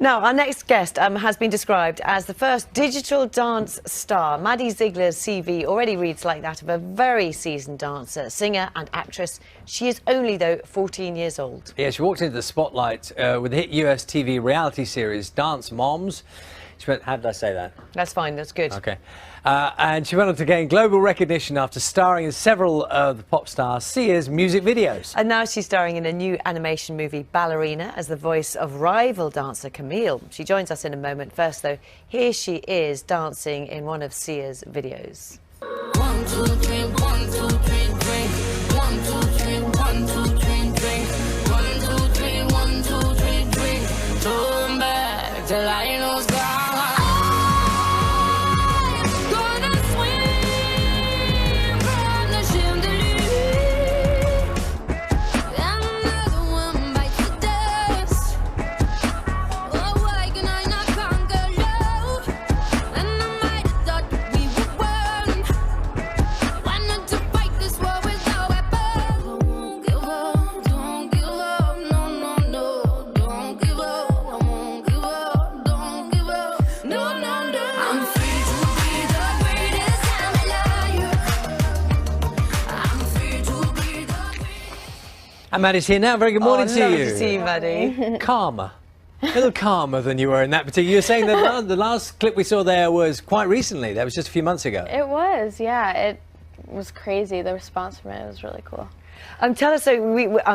Now, our next guest has been described as the first digital dance star. Maddie Ziegler's CV already reads like that of a very seasoned dancer, singer and actress. She is only, though, 14 years old. Yeah, she walked into the spotlight with the hit US TV reality series Dance Moms. She went, how did I say that? That's fine, that's good. Okay. And she went on to gain global recognition after starring in several of the pop star Sia's music videos. And now she's starring in a new animation movie, Ballerina, as the voice of rival dancer Camille. She joins us in a moment. First, though, here she is dancing in one of Sia's videos. 1, 2, 3, 1, 2, 3, drink. 1, 2, 3, 1, 2, 3, drink. 1, 2, 3, 1, 2, 3, drink. Turn back till I know sky. And Maddie's here now. Very good morning to you. Lovely to see you, Maddie. Calmer. A little calmer than you were in that particular. You were saying that the last clip we saw there was quite recently. That was just a few months ago. It was, yeah. It was crazy. The response from it was really cool. Tell us, so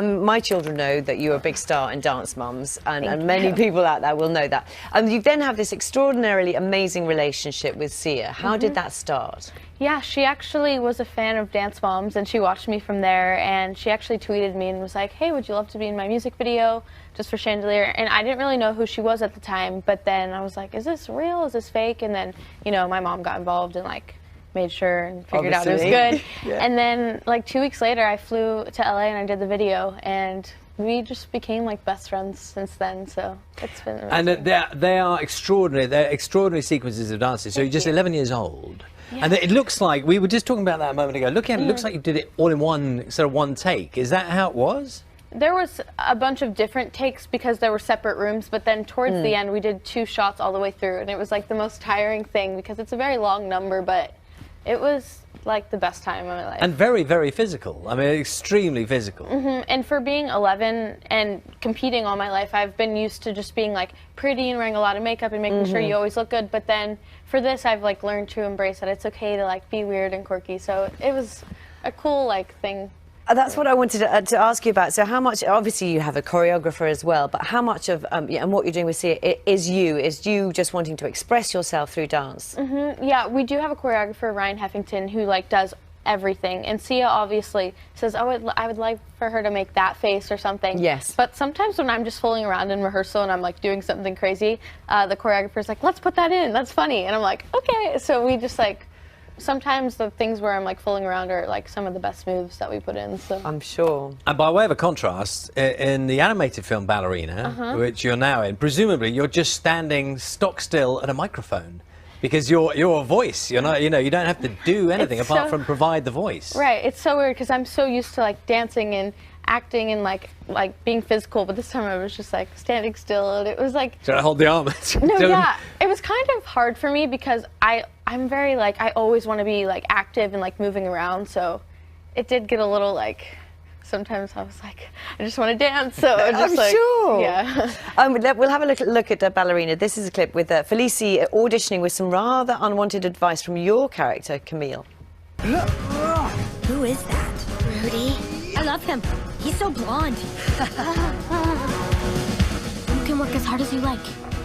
my children know that you're a big star in Dance Moms, and many people out there will know that. You then have this extraordinarily amazing relationship with Sia. How did that start? Yeah, she actually was a fan of Dance Moms, and she watched me from there, and she actually tweeted me and was like, hey, would you love to be in my music video just for Chandelier? And I didn't really know who she was at the time, but then I was like, is this real? Is this fake? And then, you know, my mom got involved and like made sure and figured out it was good. Yeah. And then like 2 weeks later, I flew to LA and I did the video, and we just became like best friends since then. So it's been amazing. And they are extraordinary. They're extraordinary sequences of dances. So you're just 11 years old. Yeah. And it looks like, we were just talking about that a moment ago, looking at it, looks like you did it all in one take. Is that how it was? There was a bunch of different takes because there were separate rooms, but then towards the end we did 2 shots all the way through, and it was like the most tiring thing because it's a very long number, but it was like the best time of my life. And very, very physical. I mean, extremely physical. And for being 11 and competing all my life, I've been used to just being like pretty and wearing a lot of makeup and making sure you always look good. But then for this, I've like learned to embrace that it's okay to like be weird and quirky. So it was a cool like thing. That's what I wanted to ask you about. So how much, obviously you have a choreographer as well, but how much of, and what you're doing with Sia is you just wanting to express yourself through dance? Yeah, we do have a choreographer, Ryan Heffington, who like does everything. And Sia obviously says, oh, I would like for her to make that face or something. Yes. But sometimes when I'm just fooling around in rehearsal and I'm like doing something crazy, the choreographer's like, let's put that in, that's funny. And I'm like, okay. So we just like, sometimes the things where I'm like fooling around are like some of the best moves that we put in. So I'm sure. And by way of a contrast, in the animated film Ballerina, which you're now in, presumably you're just standing stock still at a microphone because you're a voice. You're not, you don't have to do anything apart from provide the voice. Right. It's so weird because I'm so used to like dancing and acting and like being physical, but this time I was just like standing still, and it was like trying to hold the arm. No, yeah, it was kind of hard for me because I'm very like, I always want to be like active and like moving around, so it did get a little like, sometimes I was like, I just want to dance, so just I'm sure. Yeah. We'll have a look at Ballerina. This is a clip with Felicie auditioning with some rather unwanted advice from your character, Camille. Who is that? Rudy. I love him. He's so blonde. You can work as hard as you like,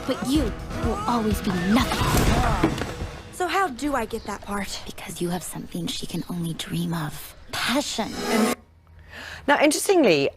but you will always be nothing. So how do I get that part? Because you have something she can only dream of. Passion. Now, interestingly,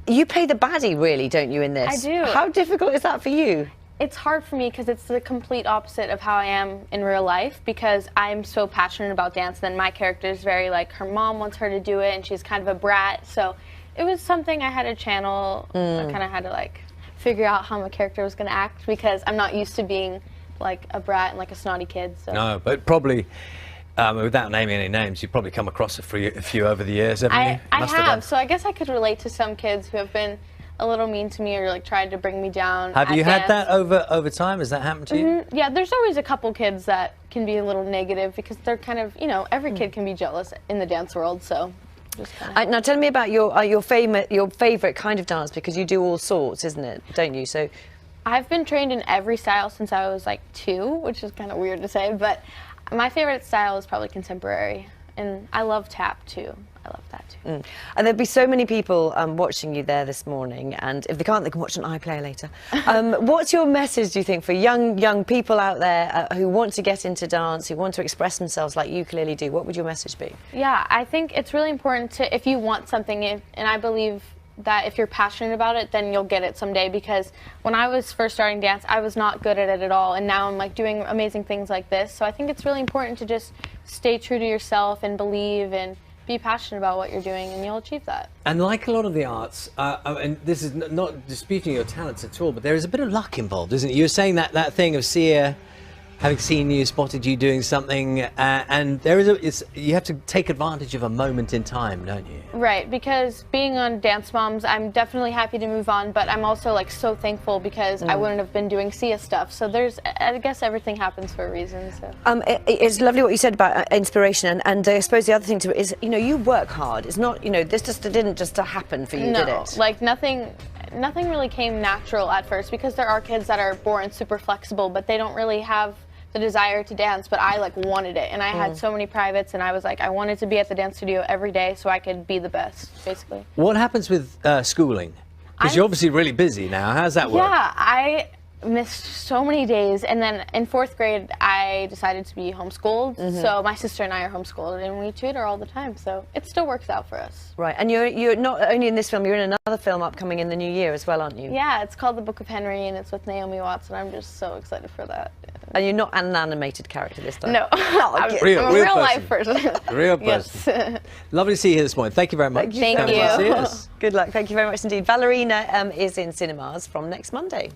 you play the baddie, really, don't you, in this? I do. How difficult is that for you? It's hard for me because it's the complete opposite of how I am in real life, because I'm so passionate about dance. Then my character is very like, her mom wants her to do it and she's kind of a brat. So it was something I had to channel. I kind of had to like figure out how my character was going to act because I'm not used to being like a brat and like a snotty kid. So. No, but probably without naming any names, you've probably come across a few over the years, haven't you? I have, so I guess I could relate to some kids who have been a little mean to me or like tried to bring me down. Have at you had dance. that over time? Has that happened to you? Yeah, there's always a couple kids that can be a little negative because they're kind of, you know, every kid can be jealous in the dance world, so. Now tell me about your favorite kind of dance, because you do all sorts, isn't it? Don't you? So I've been trained in every style since I was like 2, which is kind of weird to say, but my favorite style is probably contemporary, and I love tap too. I love that too. And there'll be so many people watching you there this morning, and if they can't, they can watch on iPlayer later. What's your message, do you think, for young people out there who want to get into dance, who want to express themselves like you clearly do? What would your message be? Yeah, I think it's really important to, if you want something, and I believe that if you're passionate about it, then you'll get it someday, because when I was first starting dance, I was not good at it at all, and now I'm like doing amazing things like this. So I think it's really important to just stay true to yourself and believe and be passionate about what you're doing, and you'll achieve that. And like a lot of the arts, and this is not disputing your talents at all, but there is a bit of luck involved, isn't it? You were saying that thing of Sia having seen you, spotted you doing something, and there is you have to take advantage of a moment in time, don't you? Right, because being on Dance Moms, I'm definitely happy to move on, but I'm also like so thankful because I wouldn't have been doing Sia stuff. So I guess everything happens for a reason. So. It's lovely what you said about inspiration, and I suppose the other thing to it is, you know, you work hard. It's not, you know, this didn't just happen for you, No, did it? like nothing really came natural at first, because there are kids that are born super flexible, but they don't really have the desire to dance, but I like wanted it, and I had so many privates, and I was like, I wanted to be at the dance studio every day so I could be the best, basically. What happens with schooling? Because you're obviously really busy now. How's that work? Yeah, I missed so many days, and then in 4th grade I decided to be homeschooled. So my sister and I are homeschooled, and we tutor all the time, so it still works out for us. Right, and you're not only in this film, you're in another film upcoming in the new year as well, aren't you? Yeah, it's called The Book of Henry, and it's with Naomi Watts, and I'm just so excited for that. And you're not an animated character this time? No, I'm a Real life person. Real person. Yes. Lovely to see you here this morning. Thank you very much. Thank Come you. and see us. Good luck. Thank you very much indeed. Ballerina is in cinemas from next Monday.